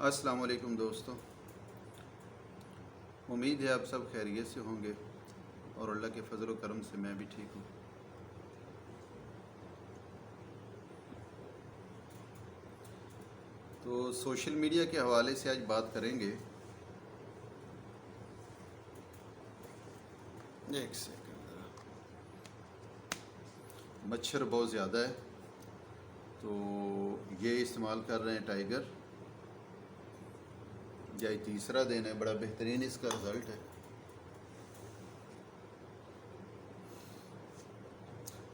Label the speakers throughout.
Speaker 1: अस्सलाम वालेकुम दोस्तों। उम्मीद है आप सब खैरियत से होंगे और अल्लाह के फजल व करम से मैं भी ठीक हूँ। तो सोशल मीडिया के हवाले से आज बात करेंगे। एक सेकंड ज़रा, मच्छर बहुत ज़्यादा है तो ये इस्तेमाल कर रहे हैं टाइगर। यह तीसरा दिन है, बड़ा बेहतरीन इसका रिज़ल्ट है।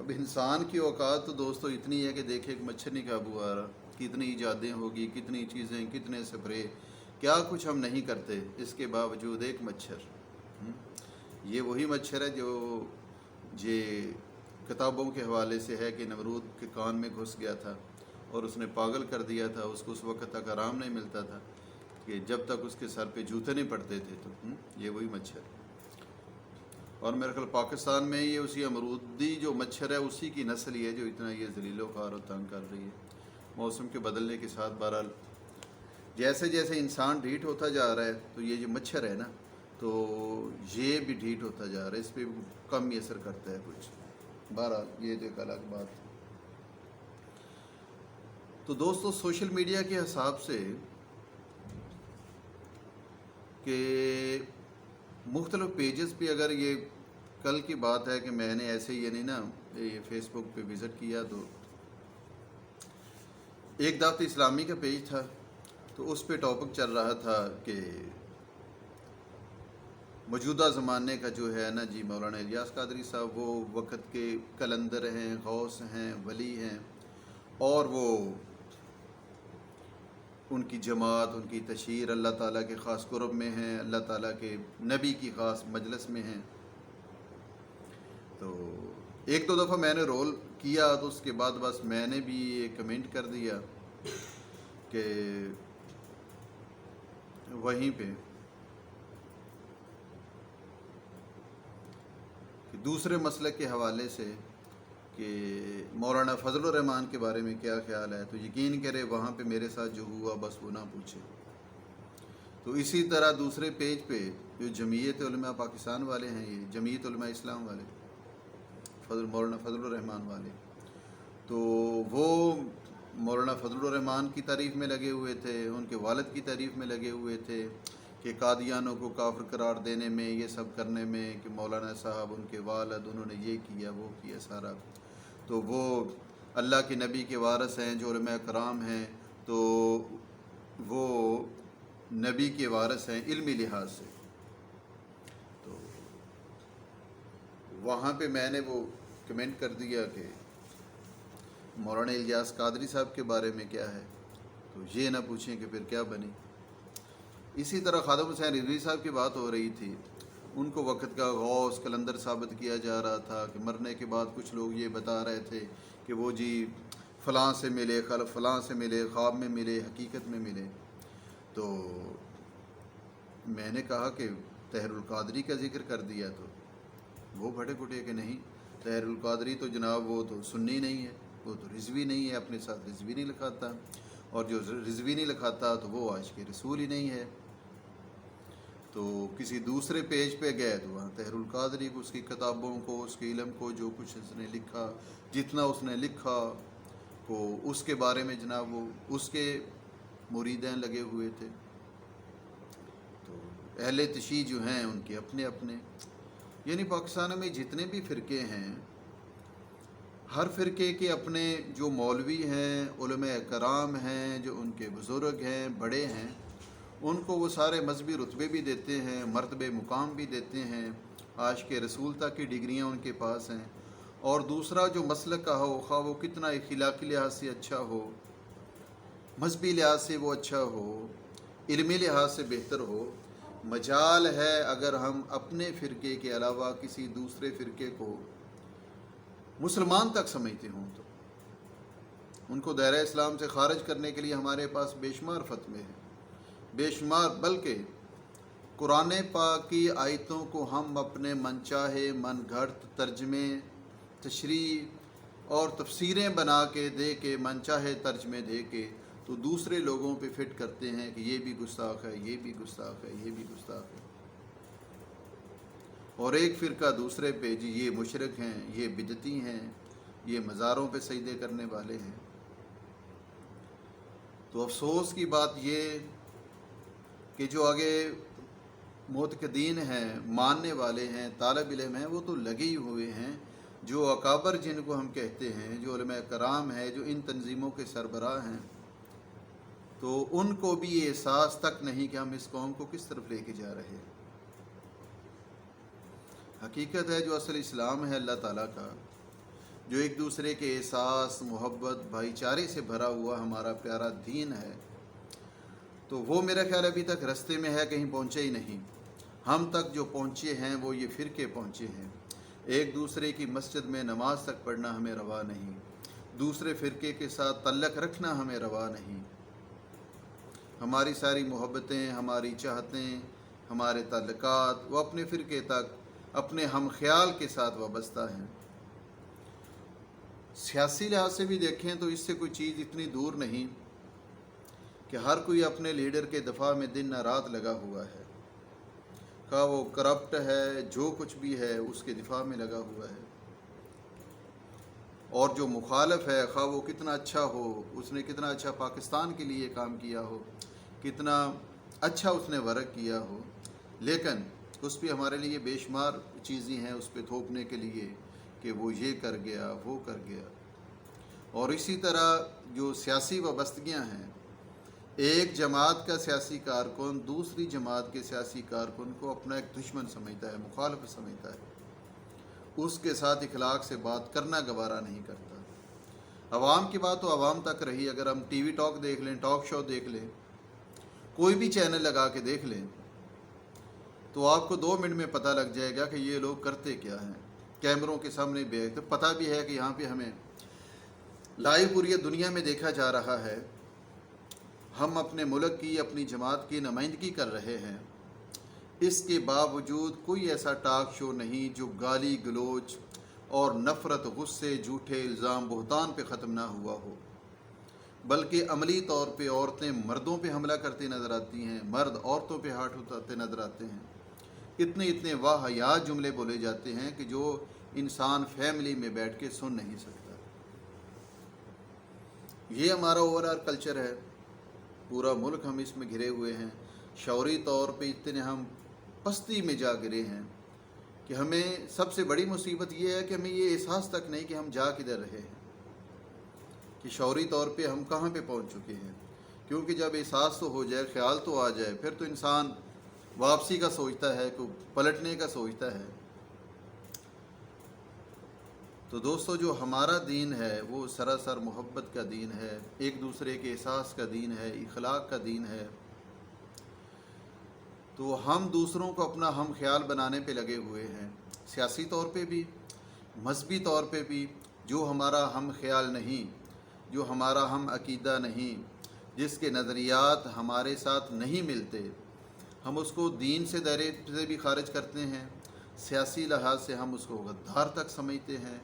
Speaker 1: अब इंसान की औकात तो दोस्तों इतनी है कि देखिए कि मच्छर नहीं काबू आ रहा, कितनी इजादें होगी, कितनी चीज़ें, कितने स्प्रे, क्या कुछ हम नहीं करते, इसके बावजूद एक मच्छर। ये वही मच्छर है जो ये किताबों के हवाले से है कि नमरूद के कान में घुस गया था और उसने पागल कर दिया था। उसको उस वक्त तक आराम नहीं मिलता था कि जब तक उसके सर पे जूते नहीं पड़ते थे। तो ये वही मच्छर। और मेरे ख्याल पाकिस्तान में ये उसी अमरूदी जो मच्छर है उसी की नस्ल ही है जो इतना ये ज़लीलो ख़ार और तंग कर रही है। मौसम के बदलने के साथ बहरहाल जैसे जैसे इंसान ढीठ होता जा रहा है तो ये जो मच्छर है ना, तो ये भी ढीठ होता जा रहा है, इस पर कम ही असर करता है कुछ। बहरहाल ये तो एक अलग बात है। तो दोस्तों सोशल मीडिया के हिसाब से कि मुख्तलिफ पेजेस पे, अगर ये कल की बात है कि मैंने ऐसे ही यानी ना ये फेसबुक पे विज़िट किया तो एक दावत इस्लामी का पेज था, तो उस पे टॉपिक चल रहा था कि मौजूदा ज़माने का जो है ना जी मौलाना इलियास कादरी साहब वो वक़्त के कलंदर हैं, गौस हैं, वली हैं, और वो उनकी जमात, उनकी तशहीर अल्लाह ताला के ख़ास कुर्ब में हैं, अल्लाह ताला के नबी की ख़ास मजलिस में हैं। तो एक दो दफ़ा मैंने रोल किया तो उसके बाद बस मैंने भी ये कमेंट कर दिया कि वहीं पे कि दूसरे मसले के हवाले से कि मौलाना फजलुर रहमान के बारे में क्या ख्याल है। तो यकीन करें वहाँ पे मेरे साथ जो हुआ बस वो ना पूछे। तो इसी तरह दूसरे पेज पे जो जमीयत उलमा पाकिस्तान वाले हैं, ये जमीयत उलमा इस्लाम वाले मौलाना फजलुर रहमान वाले, तो वो मौलाना फजलुर रहमान की तारीफ़ में लगे हुए थे, उनके वालिद की तारीफ़ में लगे हुए थे कि कादियानों को काफिर करार देने में, ये सब करने में, कि मौलाना साहब उनके वालिद उन्होंने ये किया वो किया सारा। तो वो अल्लाह के नबी के वारिस हैं, जो उलमा कराम हैं, तो वो नबी के वारिस हैं इल्मी लिहाज से। तो वहाँ पे मैंने वो कमेंट कर दिया कि मौलाना इलियास कादरी साहब के बारे में क्या है, तो ये ना पूछें कि फिर क्या बनी। इसी तरह खादम हुसैन रिजवी साहब की बात हो रही थी, उनको वक़्त का गौस कलंदर साबित किया जा रहा था कि मरने के बाद कुछ लोग ये बता रहे थे कि वो जी फ़लाँ से मिले, फ़लाँ से मिले, ख्वाब में मिले, हकीकत में मिले। तो मैंने कहा कि तहरुल कादरी का जिक्र कर दिया, तो वो भटे कुटे कि नहीं, तहरुल कादरी तो जनाब वो तो सुन्नी नहीं है, वो तो रिजवी नहीं है, अपने साथ रिजवी नहीं लिखाता, और जो रिजवी नहीं लिखाता तो वो आशिक़ रसूल ही नहीं है। तो किसी दूसरे पेज पे गए तो वहाँ तहरुल कादरी को, उसकी किताबों को, उसके इल्म को, जो कुछ उसने लिखा, जितना उसने लिखा को उसके बारे में जनाब वो उसके मुरीदें लगे हुए थे। तो अहले तशी जो हैं उनके अपने अपने, यानी पाकिस्तान में जितने भी फ़िरके हैं, हर फ़िरके के अपने जो मौलवी हैं, उलमा कराम हैं, जो उनके बुज़ुर्ग हैं, बड़े हैं, उनको वो सारे मजहबी रुतबे भी देते हैं, मर्तबे मुकाम भी देते हैं, आशिक़ रसूल तक की डिग्रियाँ उनके पास हैं। और दूसरा जो मसलक का हो, खा वो कितना अखलाक़ी लिहाज से अच्छा हो, मजहबी लिहाज से वो अच्छा हो, इल्मी लिहाज से बेहतर हो, मजाल है अगर हम अपने फ़िरके के अलावा किसी दूसरे फ़िरके को मुसलमान तक समझते हों तो उनको दायरा इस्लाम से ख़ारिज करने के लिए हमारे पास बेशुमार फतवे हैं, बेशुमार। बल्कि कुरान पाक की आयतों को हम अपने मनचाहे मनगढ़ंत तर्जमे, तशरीह और तफसीरें बना के दे के, मनचाहे तर्जमे दे के तो दूसरे लोगों पे फिट करते हैं कि ये भी गुस्ताख है, ये भी गुस्ताख है, ये भी गुस्ताख है। और एक फ़िरका दूसरे पे, जी ये मुशरिक हैं, ये बिदती हैं, ये मज़ारों पे सजदे करने वाले हैं। तो अफसोस की बात ये कि जो आगे मोतकदीन हैं, मानने वाले हैं, तालिब इल्म हैं, वो तो लगे ही हुए हैं। जो अकाबर जिनको हम कहते हैं, जो उलमा कराम है, जो इन तंजीमों के सरबराह हैं, तो उनको भी ये एहसास तक नहीं कि हम इस कौम को किस तरफ लेके जा रहे हैं। हकीकत है जो असल इस्लाम है अल्लाह ताला का, जो एक दूसरे के एहसास, मोहब्बत, भाईचारे से भरा हुआ हमारा प्यारा दीन है, तो वो मेरा ख्याल अभी तक रास्ते में है, कहीं पहुँचे ही नहीं। हम तक जो पहुँचे हैं वो ये फ़िरके पहुँचे हैं। एक दूसरे की मस्जिद में नमाज तक पढ़ना हमें रवा नहीं, दूसरे फ़िरके के साथ तल्लक रखना हमें रवा नहीं। हमारी सारी मोहब्बतें, हमारी चाहतें, हमारे ताल्लुकात वो अपने फ़िरके तक, अपने हम ख्याल के साथ वाबस्ता हैं। सियासी लिहाज से भी देखें तो इससे कोई चीज़ इतनी दूर नहीं कि हर कोई अपने लीडर के दफ़ा में दिन न रात लगा हुआ है, का वो करप्ट है, जो कुछ भी है उसके दिफा में लगा हुआ है। और जो मुखालफ है, खा वो कितना अच्छा हो, उसने कितना अच्छा पाकिस्तान के लिए काम किया हो, कितना अच्छा उसने वर्क किया हो, लेकिन उस पर हमारे लिए बेशुमार चीज़ें हैं उस पर थोपने के लिए कि वो ये कर गया, वो कर गया। और इसी तरह जो सियासी वाबस्तगियाँ हैं, एक जमात का सियासी कारकुन दूसरी जमात के सियासी कारकुन को अपना एक दुश्मन समझता है, मुखालिफ समझता है, उसके साथ इखलाक से बात करना गवारा नहीं करता। अवाम की बात तो अवाम तक रही। अगर हम टीवी टॉक देख लें, टॉक शो देख लें, कोई भी चैनल लगा के देख लें, तो आपको 2 मिनट में पता लग जाएगा कि ये लोग करते क्या हैं। कैमरों के सामने भी है तो पता भी है कि यहाँ पे हमें लाइव पूरी दुनिया में देखा जा रहा है। हम अपने मुल्क की, अपनी जमात की नुमाइंदगी कर रहे हैं, इसके बावजूद कोई ऐसा टॉक शो नहीं जो गाली गलोच और नफ़रत, गुस्से, झूठे इल्ज़ाम, बहतान पे ख़त्म ना हुआ हो, बल्कि अमली तौर पे औरतें मर्दों पे हमला करती नज़र आती हैं, मर्द औरतों पे हाथ उठाते नज़र आते हैं। इतने इतने वाहियात जुमले बोले जाते हैं कि जो इंसान फैमिली में बैठ के सुन नहीं सकता। ये हमारा ओवरऑल कल्चर है, पूरा मुल्क हम इसमें घिरे हुए हैं। शौरी तौर पे इतने हम पस्ती में जा गिरे हैं कि हमें सबसे बड़ी मुसीबत ये है कि हमें ये एहसास तक नहीं कि हम जा किधर रहे हैं, कि शौरी तौर पे हम कहाँ पे पहुँच चुके हैं। क्योंकि जब एहसास तो हो जाए, ख्याल तो आ जाए, फिर तो इंसान वापसी का सोचता है, को पलटने का सोचता है। तो दोस्तों, जो हमारा दीन है वो सरासर मोहब्बत का दीन है, एक दूसरे के एहसास का दीन है, इखलाक का दीन है। तो हम दूसरों को अपना हम ख्याल बनाने पे लगे हुए हैं, सियासी तौर पे भी, मजहबी तौर पे भी। जो हमारा हम ख्याल नहीं, जो हमारा हम अकीदा नहीं, जिसके नज़रियात हमारे साथ नहीं मिलते, हम उसको दीन से दायरे से भी खारिज करते हैं। सियासी लिहाज से हम उसको गद्दार तक समझते हैं,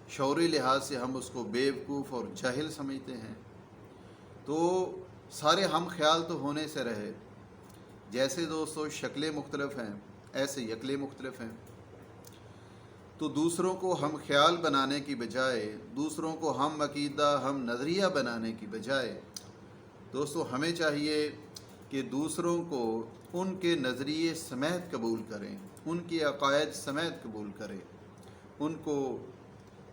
Speaker 1: शौरी लिहाज से हम उसको बेवकूफ़ और जाहिल समझते हैं। तो सारे हम ख्याल तो होने से रहे। जैसे दोस्तों शक्लें मुख्तलिफ हैं, ऐसे यकलें मुख्तलिफ हैं। तो दूसरों को हम ख्याल बनाने की बजाय, दूसरों को हम अकीदा, हम नज़रिया बनाने की बजाय, दोस्तों हमें चाहिए कि दूसरों को उनके नज़रिए समेत कबूल करें, उनके अक़ायद समेत कबूल करें, उनको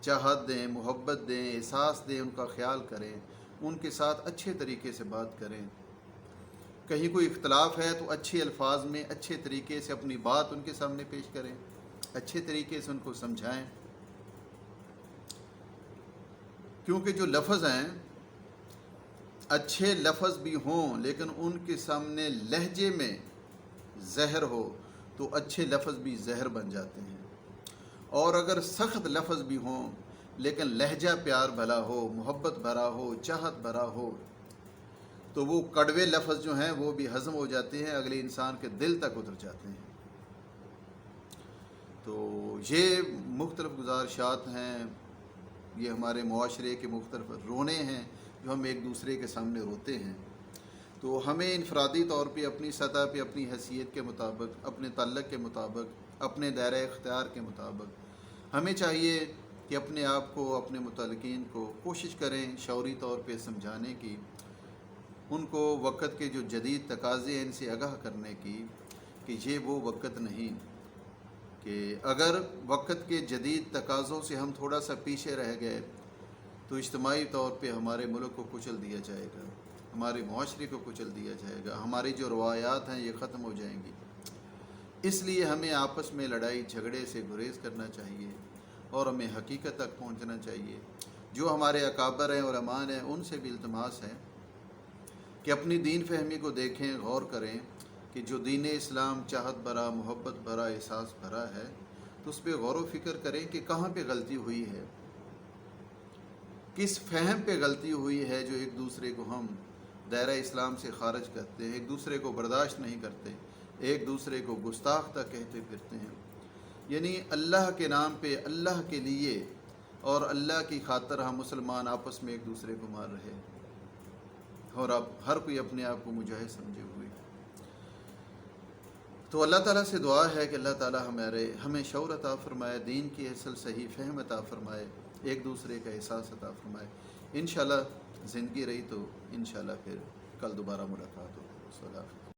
Speaker 1: चाहत दें, मोहब्बत दें, एहसास दें, उनका ख्याल करें, उनके साथ अच्छे तरीके से बात करें। कहीं कोई इख्तलाफ है तो अच्छे अल्फाज में, अच्छे तरीके से अपनी बात उनके सामने पेश करें, अच्छे तरीके से उनको समझाएं। क्योंकि जो लफ्ज़ हैं, अच्छे लफ्ज़ भी हों लेकिन उनके सामने लहजे में जहर हो तो अच्छे लफ्ज़ भी जहर बन जाते हैं। और अगर सख्त लफ्ज़ भी हों लेकिन लहजा प्यार भला हो, मोहब्बत भरा हो, चाहत भरा हो, तो वो कड़वे लफ्ज़ जो हैं वो भी हज़म हो जाते हैं, अगले इंसान के दिल तक उतर जाते हैं। तो ये मुख्तलिफ़ गुज़ारिशात हैं, ये हमारे मुआशरे के मुख्तलिफ़ रोने हैं جو ہم ایک دوسرے کے سامنے روتے ہیں، تو ہمیں انفرادی طور پہ اپنی سطح پہ اپنی حیثیت کے مطابق، اپنے تعلق کے مطابق، اپنے دائرۂ اختیار کے مطابق ہمیں چاہیے کہ اپنے آپ کو، اپنے متعلقین کو کوشش کریں شعوری طور پہ سمجھانے کی، ان کو وقت کے جو جدید تقاضے ہیں ان سے آگاہ کرنے کی کہ یہ وہ وقت نہیں کہ اگر وقت کے جدید تقاضوں سے ہم تھوڑا سا پیچھے رہ گئے تو اجتماعی طور پہ ہمارے ملک کو کچل دیا جائے گا، ہمارے معاشرے کو کچل دیا جائے گا، ہماری جو روایات ہیں یہ ختم ہو جائیں گی۔ اس لیے ہمیں آپس میں لڑائی جھگڑے سے گریز کرنا چاہیے اور ہمیں حقیقت تک پہنچنا چاہیے۔ جو ہمارے اکابر ہیں اور امان ہیں ان سے بھی التماس ہے کہ اپنی دین فہمی کو دیکھیں، غور کریں کہ جو دین اسلام چاہت بھرا، محبت بھرا، احساس بھرا ہے، تو اس پہ غور و فکر کریں کہ کہاں پہ غلطی ہوئی ہے، کس فہم پہ غلطی ہوئی ہے جو ایک دوسرے کو ہم دائرہ اسلام سے خارج کرتے ہیں، ایک دوسرے کو برداشت نہیں کرتے، ایک دوسرے کو گستاخ تک کہتے پھرتے ہیں۔ یعنی اللہ کے نام پہ، اللہ کے لیے اور اللہ کی خاطر ہم مسلمان آپس میں ایک دوسرے کو مار رہے ہیں، اور اب ہر کوئی اپنے آپ کو مجاہد سمجھے ہوئے۔ تو اللہ تعالیٰ سے دعا ہے کہ اللہ تعالیٰ ہمیں شعور عطا فرمائے، دین کی اصل صحیح فہم عطا فرمائے، ایک دوسرے کا احساس عطا فرمائے۔ انشاءاللہ زندگی رہی تو انشاءاللہ پھر کل دوبارہ ملاقات ہوگی۔